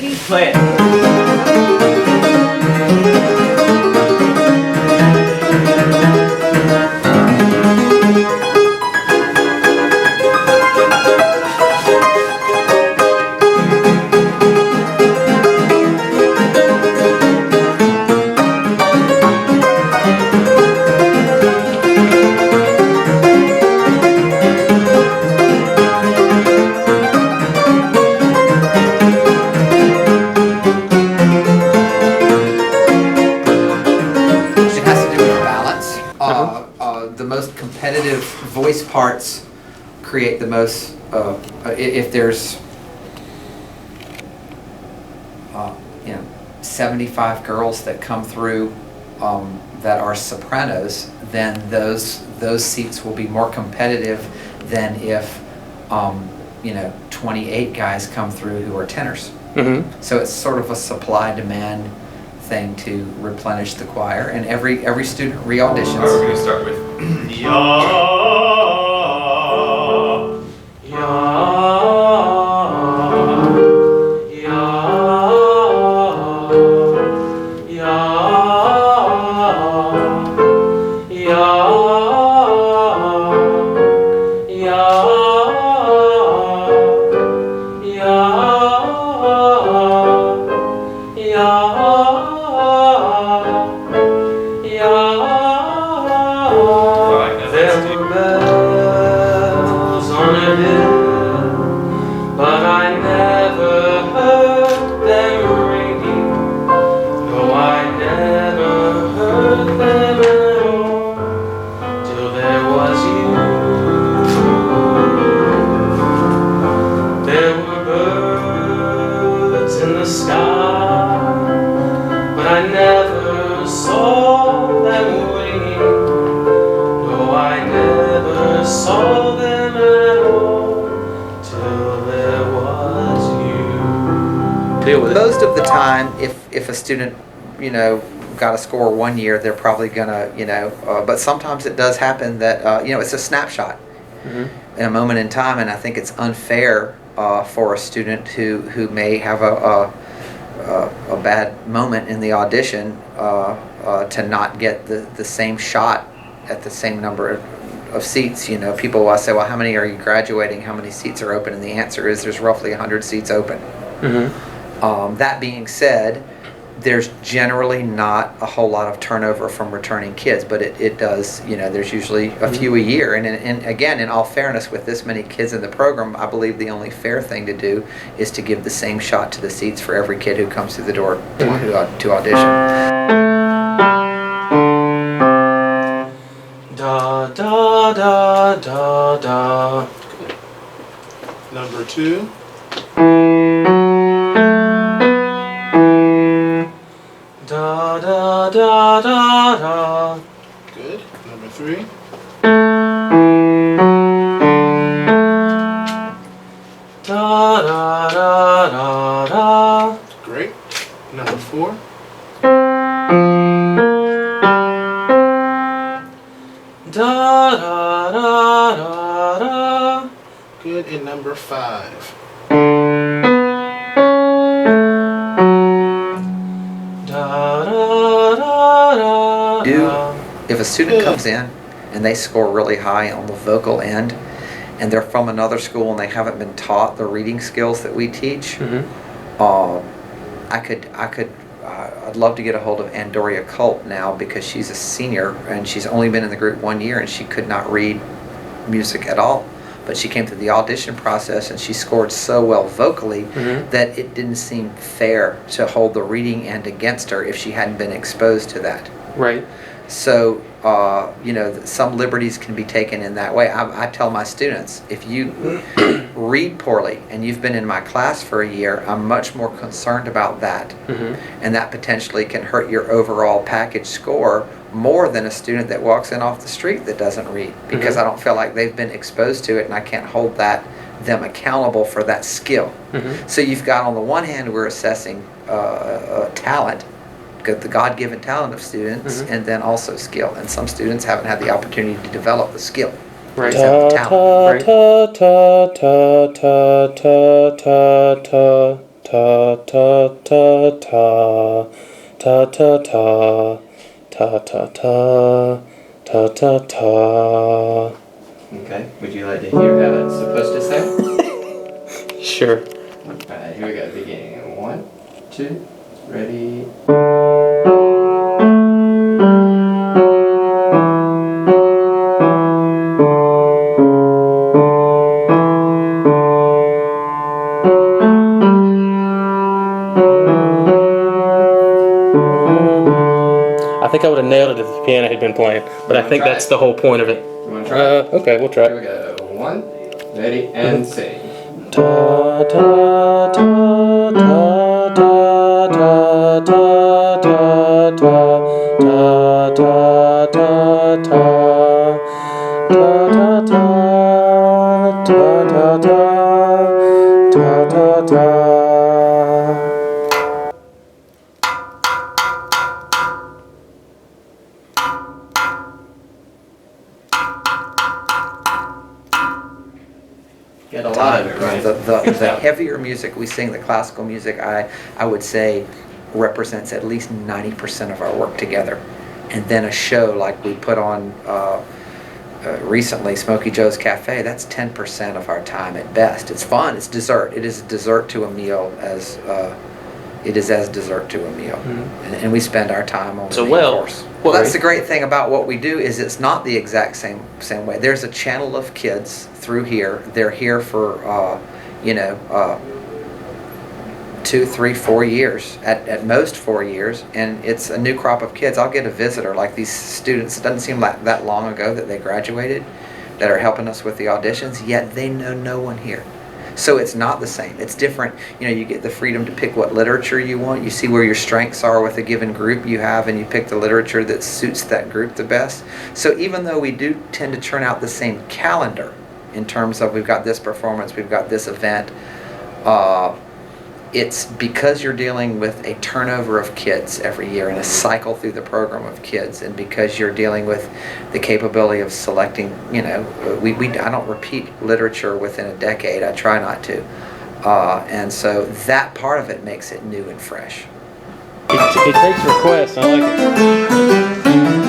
Ready? Play it. The most competitive voice parts create the most, if there's 75 girls that come through that are sopranos, then those seats will be more competitive than if 28 guys come through who are tenors. Mm-hmm. So it's sort of a supply-demand thing to replenish the choir, and every student re-auditions. We're going to start with most of the time, if a student, got a score one year, they're probably gonna, but sometimes it does happen that, it's a snapshot in a moment in time, and I think it's unfair for a student who may have a bad moment in the audition to not get the same shot at the same number of seats. People will say, well, how many are you graduating? How many seats are open? And the answer is there's roughly 100 seats open. Mm-hmm. That being said, there's generally not a whole lot of turnover from returning kids, but it does, there's usually a few a year. And again, in all fairness, with this many kids in the program, I believe the only fair thing to do is to give the same shot to the seats for every kid who comes through the door to audition. Da da da da da. Number 2. Da da da da da. Good. Number 3. Da da da da da. Great. Number 4. Da da da da da. Good. And number 5. If a student comes in and they score really high on the vocal end, and they're from another school and they haven't been taught the reading skills that we teach, I'd love to get a hold of Andoria Colt now, because she's a senior and she's only been in the group 1 year and she could not read music at all. But she came through the audition process and she scored so well vocally that it didn't seem fair to hold the reading end against her if she hadn't been exposed to that. Right. So, some liberties can be taken in that way. I tell my students, if you read poorly and you've been in my class for a year, I'm much more concerned about that. And that potentially can hurt your overall package score more than a student that walks in off the street that doesn't read, because I don't feel like they've been exposed to it and I can't hold them accountable for that skill. So you've got, on the one hand, we're assessing talent, the God-given talent of students, and then also skill. And some students haven't had the opportunity to develop the skill. Right. Just have the talent. Ta ta ta ta ta ta ta ta ta ta ta ta ta ta ta ta ta ta ta ta. Okay, would you like to hear how it's supposed to sound? Sure. Alright, here we go, beginning. 1, 2, ready. I think I would have nailed it if the piano had been playing, but I think try that's it? the whole point of it. You want to try it? Okay, we'll try Here we it. go. 1, ready, and sing. Ta ta ta ta ta ta ta ta ta ta ta ta ta ta ta ta. Get a lot of it, right? The heavier music we sing, the classical music, I would say represents at least 90% of our work together. And then a show like we put on recently, Smokey Joe's Cafe, that's 10% of our time at best. It's fun, it's dessert. It is dessert to a meal as it is as dessert to a meal. Mm-hmm. And we spend our time on the So, main well, course. well, That's the great thing about what we do is it's not the exact same way. There's a channel of kids through here. They're here for 2, 3, 4 years, at most 4 years, and it's a new crop of kids. I'll get a visitor like these students. It doesn't seem like that long ago that they graduated, that are helping us with the auditions. Yet they know no one here. So it's not the same. It's different. You know, you get the freedom to pick what literature you want. You see where your strengths are with a given group you have, and you pick the literature that suits that group the best. So even though we do tend to churn out the same calendar in terms of we've got this performance, we've got this event, it's because you're dealing with a turnover of kids every year and a cycle through the program of kids, and because you're dealing with the capability of selecting, I don't repeat literature within a decade. I try not to. And so that part of it makes it new and fresh. He takes requests. I like it.